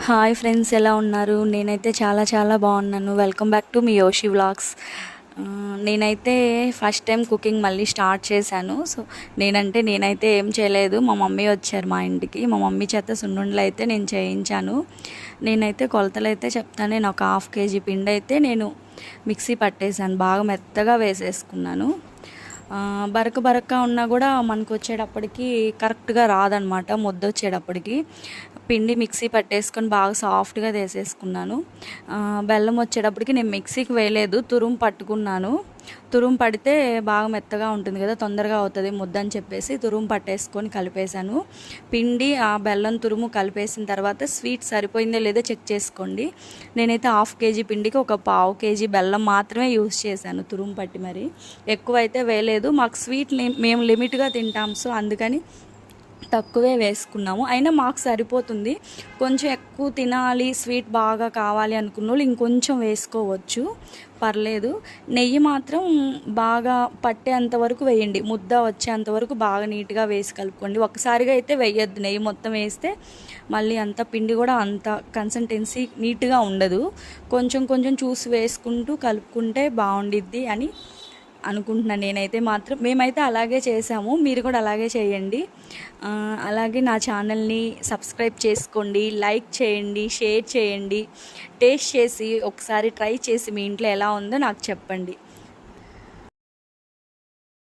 Hi friends, ఎలా ఉన్నారు? నేనైతే చాలా చాలా బాగున్నాను. Welcome back to me యోషి vlogs. నేనైతే ఫస్ట్ టైం కుకింగ్ మళ్ళీ స్టార్ట్ చేశాను. సో నేనైతే ఏం చేయలేదు. మా మమ్మీ వచ్చారు మా ఇంటికి. మా మమ్మీ చేత సున్నుండలు అయితే నేను చేయించాను. నేనైతే కొలతలు అయితే చెప్తాను. నేను ఒక 1/2 kg పిండి అయితే నేను మిక్సీ పట్టేశాను. బాగా మెత్తగా వేసేసుకున్నాను. బరక బరక ఉన్నా కూడా మనకు వచ్చేటప్పటికి కరెక్ట్గా రాదనమాట. ముద్ద వచ్చేటప్పటికి పిండి మిక్సీ పట్టేసుకొని బాగా సాఫ్ట్గా వేసేసుకున్నాను. బెల్లం వచ్చేటప్పటికి నేను మిక్సీకి వేయలేదు, తురుము పట్టుకున్నాను. తురుము పడితే బాగా మెత్తగా ఉంటుంది కదా, తొందరగా అవుతుంది ముద్ద అని చెప్పేసి తురుము పట్టేసుకొని కలిపేశాను. పిండి ఆ బెల్లం తురుము కలిపేసిన తర్వాత స్వీట్ సరిపోయిందో లేదో చెక్ చేసుకోండి. నేనైతే 1/2 kg పిండికి ఒక 1/4 kg బెల్లం మాత్రమే యూస్ చేశాను తురుము పట్టి. మరి ఎక్కువైతే వేయలేదు. మాకు స్వీట్ మేము లిమిట్గా తింటాం, సో అందుకని తక్కువే వేసుకున్నాము. అయినా మాకు సరిపోతుంది. కొంచెం ఎక్కువ తినాలి, స్వీట్ బాగా కావాలి అనుకున్న వాళ్ళు ఇంకొంచెం వేసుకోవచ్చు, పర్లేదు. నెయ్యి మాత్రం బాగా పట్టేంత వరకు వేయండి, ముద్ద వచ్చేంత వరకు బాగా నీట్గా వేసి కలుపుకోండి. ఒకసారిగా అయితే వేయొద్దు. నెయ్యి మొత్తం వేస్తే మళ్ళీ అంత పిండి కూడా అంత కన్సిస్టెన్సీ నీట్గా ఉండదు. కొంచెం కొంచెం చూసి వేసుకుంటూ కలుపుకుంటే బాగుండిద్ది అని అనుకుంటున్నాను. మేమైతే అలాగే చేసాము. మీరు కూడా అలాగే చేయండి. అలాగే నా ఛానల్ని సబ్స్క్రైబ్ చేసుకోండి, లైక్ చేయండి, షేర్ చేయండి. టేస్ట్ చేసి ఒకసారి ట్రై చేసి మీ ఇంట్లో ఎలా ఉందో నాకు చెప్పండి.